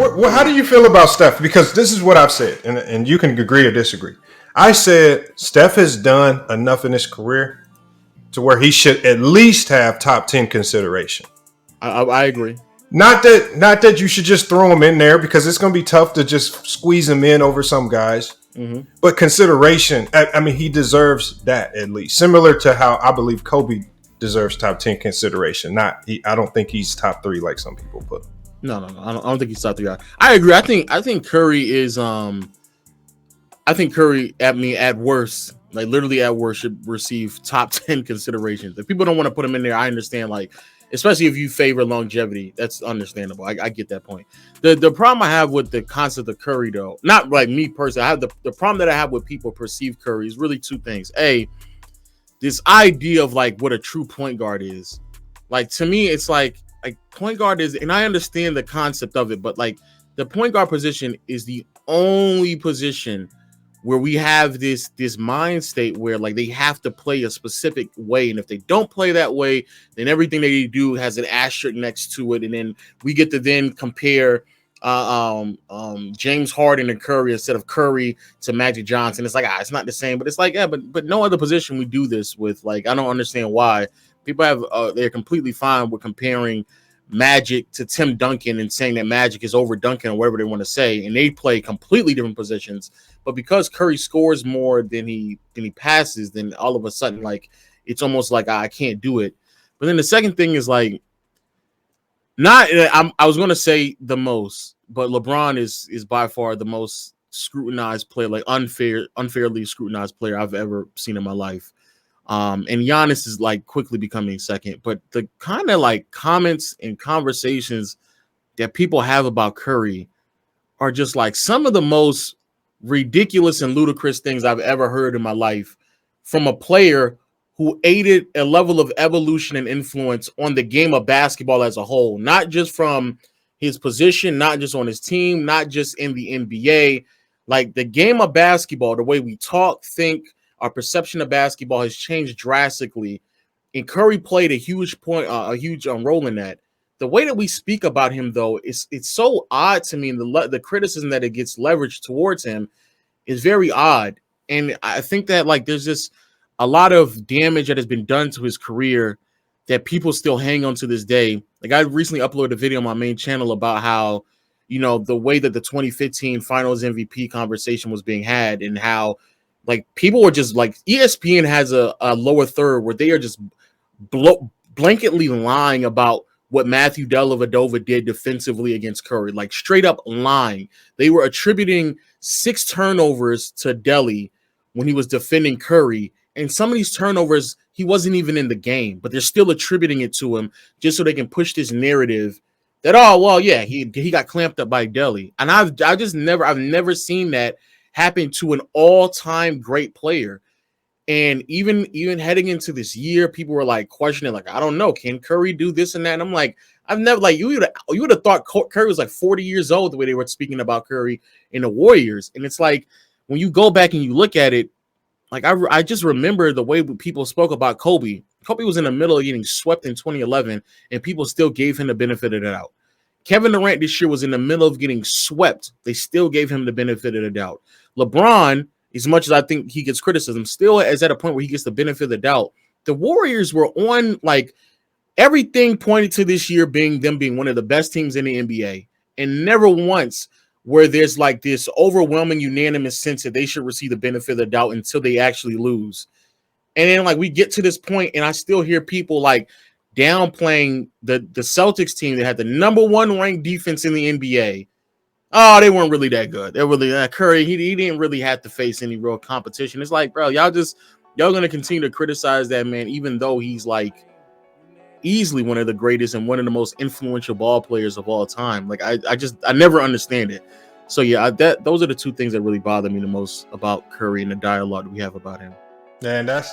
How do you feel about Steph? Because this is what I've said, and you can agree or disagree. I said Steph has done enough in his career to where he should at least have top 10 consideration. I agree. Not that you should just throw him in there because it's going to be tough to just squeeze him in over some guys. Mm-hmm. But consideration, I mean, he deserves that at least. Similar to how I believe Kobe deserves top 10 consideration. I don't think he's top 3 like some people put. No. I don't think he's top 3. I agree. I think Curry is. I think Curry at worst, like literally at worst, should receive top 10 considerations. If people don't want to put him in there, I understand. Like, especially if you favor longevity, that's understandable. I get that point. The problem I have with the concept of Curry, though, not like me personally, I have the problem that I have with people perceive Curry is really 2 things. A, this idea of like what a true point guard is. Like, to me, it's like point guard is, and I understand the concept of it, but like the point guard position is the only position where we have this mind state where like they have to play a specific way, and if they don't play that way, then everything they do has an asterisk next to it, and then we get to then compare James Harden and Curry instead of Curry to Magic Johnson. It's like it's not the same, but it's like but no other position we do this with. Like, I don't understand why people have they're completely fine with comparing Magic to Tim Duncan and saying that Magic is over Duncan or whatever they want to say, and they play completely different positions. But because Curry scores more than he passes, then all of a sudden, like, it's almost like I can't do it. But then the second thing is like, I was going to say the most, but LeBron is by far the most scrutinized player, like unfairly scrutinized player I've ever seen in my life. And Giannis is like quickly becoming second, but the kind of like comments and conversations that people have about Curry are just like some of the most ridiculous and ludicrous things I've ever heard in my life from a player who aided a level of evolution and influence on the game of basketball as a whole, not just from his position, not just on his team, not just in the NBA. Like, the game of basketball, the way we talk, think, our perception of basketball has changed drastically, and Curry played a huge role in that. The way that we speak about him, though, it's so odd to me, and the criticism that it gets leveraged towards him is very odd. And I think that like there's just a lot of damage that has been done to his career that people still hang on to this day. Like, I recently uploaded a video on my main channel about how, you know, the way that the 2015 Finals MVP conversation was being had, and how like people were just like, ESPN has a lower third where they are just blanketly lying about what Matthew Dellavedova did defensively against Curry, like straight up lying. They were attributing 6 turnovers to Delly when he was defending Curry. And some of these turnovers, he wasn't even in the game, but they're still attributing it to him just so they can push this narrative that, oh, well, yeah, he got clamped up by Delly. And I've never seen that happen to an all-time great player. And even heading into this year, people were like questioning, like, I don't know, can Curry do this and that? And I'm like, I've never, like, you would have thought Curry was like 40 years old the way they were speaking about Curry in the Warriors. And it's like, when you go back and you look at it, like, I just remember the way people spoke about Kobe. Kobe was in the middle of getting swept in 2011, and people still gave him the benefit of the doubt. Kevin Durant this year was in the middle of getting swept. They still gave him the benefit of the doubt. LeBron, as much as I think he gets criticism, still is at a point where he gets the benefit of the doubt. The Warriors were on, like, everything pointed to this year being one of the best teams in the NBA, and never once where there's like this overwhelming unanimous sense that they should receive the benefit of the doubt until they actually lose. And then like we get to this point, and I still hear people like downplaying the Celtics team that had the number 1 ranked defense in the NBA. Oh, they weren't really that good. They're really Curry. He didn't really have to face any real competition. It's like, bro, y'all gonna continue to criticize that man, even though he's like easily one of the greatest and one of the most influential ball players of all time. Like, I never understand it. So yeah, those are the 2 things that really bother me the most about Curry and the dialogue we have about him. And that's